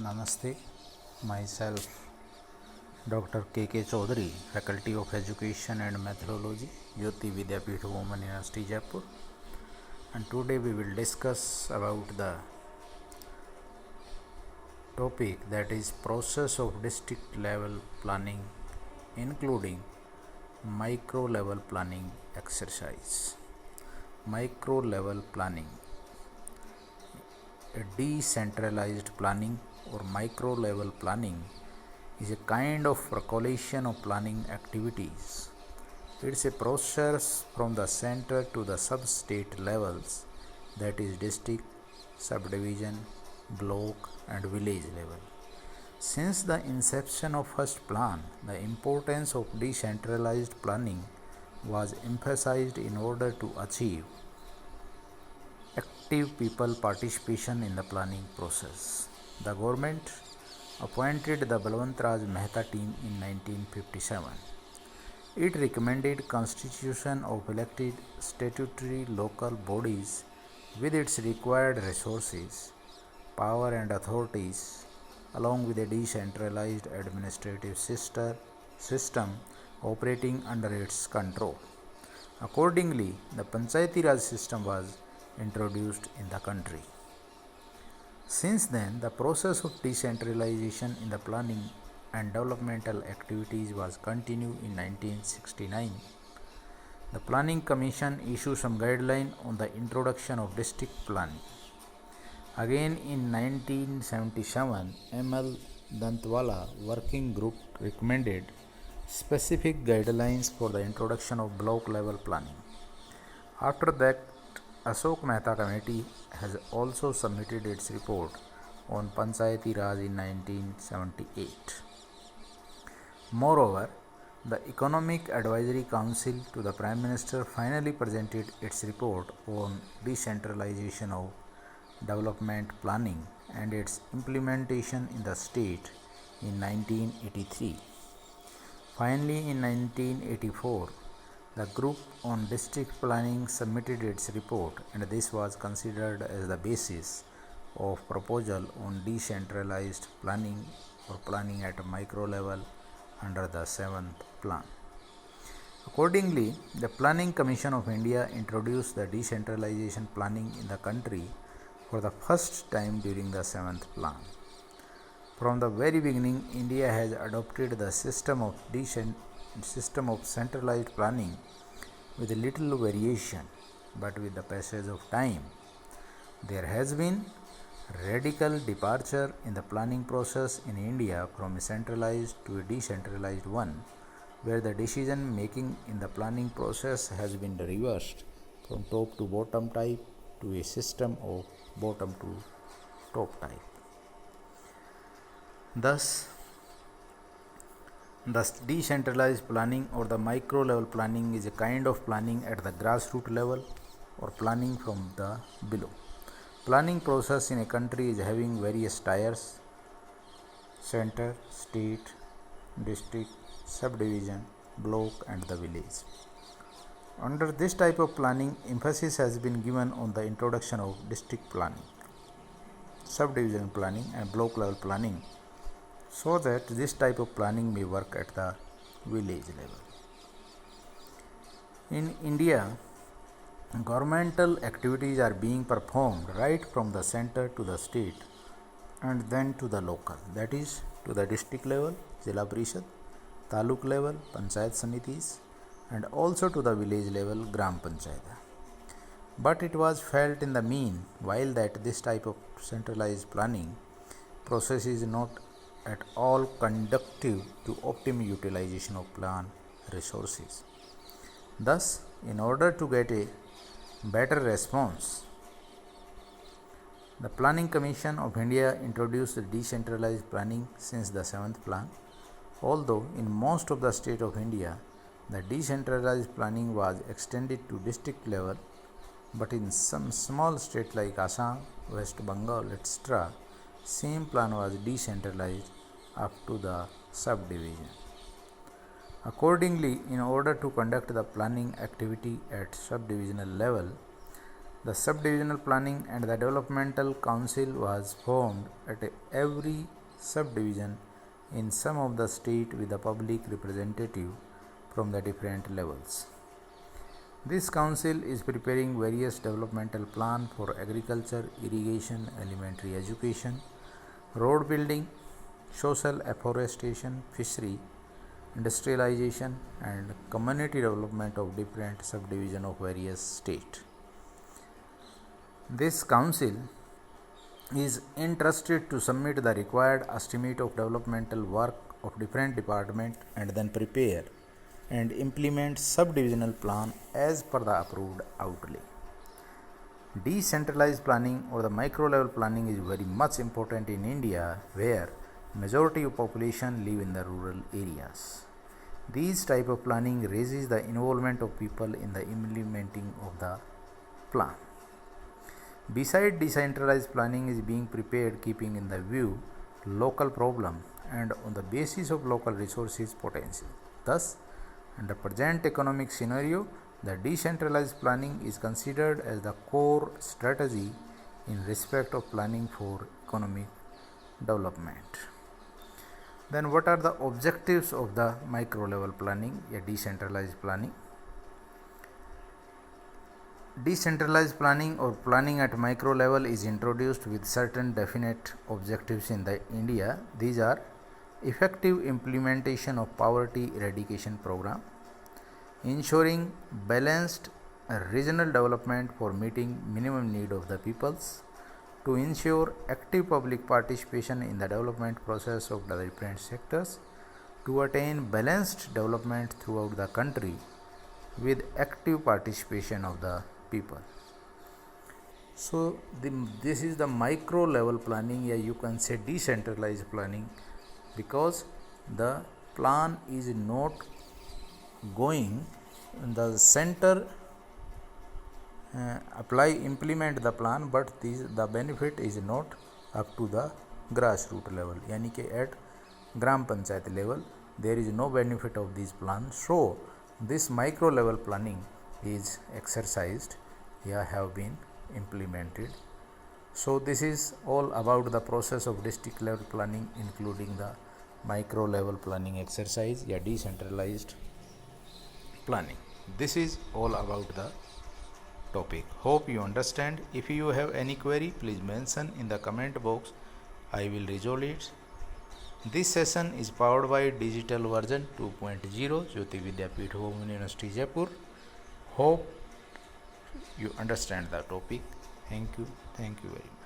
Namaste, myself Dr. K.K. Chaudhary, Faculty of Education and Methodology, Jyoti Vidyapeeth Women University, Jaipur. And today we will discuss about the topic that is process of district level planning, including micro level planning exercise. Micro level planning, a decentralized planning or micro level planning is a kind of percolation of planning activities. It's a process from the center to the sub-state levels, that is district, subdivision, block and village level. Since the inception of first plan, the importance of decentralized planning was emphasized in order to achieve active people participation in the planning process. The government appointed the Balwant Raj Mehta team in 1957. It recommended constitution of elected statutory local bodies with its required resources, power and authorities, along with a decentralized administrative system operating under its control. Accordingly, the Panchayati Raj system was introduced in the country. Since then, the process of decentralization in the planning and developmental activities was continued in 1969. The Planning Commission issued some guideline on the introduction of district planning. Again in 1977, M.L. Dantwala working group recommended specific guidelines for the introduction of block level planning. After that, Ashok Mehta Committee has also submitted its report on Panchayati Raj in 1978. Moreover, the Economic Advisory Council to the Prime Minister finally presented its report on decentralization of development planning and its implementation in the state in 1983. Finally, in 1984, the group on district planning submitted its report, and this was considered as the basis of proposal on decentralized planning or planning at a micro level under the 7th plan. Accordingly, the Planning Commission of India introduced the decentralization planning in the country for the first time during the 7th plan. From the very beginning, India has adopted the system of centralized planning with little variation, but with the passage of time, there has been radical departure in the planning process in India from a centralized to a decentralized one, where the decision making in the planning process has been reversed from top to bottom type to a system of bottom to top type. Thus, the decentralized planning or the micro level planning is a kind of planning at the grassroots level or planning from the below. Planning process in a country is having various tiers: center, state, district, subdivision, block and the village. Under this type of planning, emphasis has been given on the introduction of district planning, subdivision planning and block level planning, so that this type of planning may work at the village level. In India, governmental activities are being performed right from the center to the state and then to the local, that is to the district level, Zilla Parishad, Taluk level, Panchayat Samitis, and also to the village level, Gram Panchayat. But it was felt in the meanwhile that this type of centralized planning process is not at all conducive to optimum utilization of plan resources. Thus, in order to get a better response, the Planning Commission of India introduced decentralized planning since the 7th plan. Although in most of the states of India, the decentralized planning was extended to district level, but in some small states like Assam, West Bengal, etc., same plan was decentralized up to the subdivision. Accordingly, in order to conduct the planning activity at subdivisional level, The subdivisional planning and the developmental council was formed at every subdivision in some of the state with a public representative from the different levels. This council is preparing various developmental plans for agriculture, irrigation, elementary education, road building, social afforestation, fishery, industrialization, and community development of different subdivisions of various states. This council is entrusted to submit the required estimate of developmental work of different departments and then prepare and implement subdivisional plan as per the approved outlay. Decentralized planning or the micro level planning is very much important in India, where majority of population live in the rural areas. These type of planning raises the involvement of people in the implementing of the plan. Besides, decentralized planning is being prepared keeping in the view local problem and on the basis of local resources potential. Thus, under present economic scenario, the decentralized planning is considered as the core strategy in respect of planning for economic development. Then what are the objectives of the micro level planning, a decentralized planning? Decentralized planning or planning at micro level is introduced with certain definite objectives in the India. These are effective implementation of poverty eradication program, ensuring balanced regional development for meeting minimum need of the peoples, to ensure active public participation in the development process of the different sectors, to attain balanced development throughout the country with active participation of the people. So this is the micro level planning, yeah, you can say decentralized planning, because the plan is not going in the center implement the plan, but the benefit is not up to the grassroots level, yani कि at gram panchayat level there is no benefit of this plan. So this micro level planning is exercised, have been implemented. So this is all about the process of district level planning, including the micro level planning exercise, decentralized planning. This is all about the topic. Hope you understand. If you have any query, please mention in the comment box. I will resolve it. This session is powered by digital version 2.0 Jyoti Vidyapeeth Women University Jaipur. Hope you understand the topic. Thank you very much.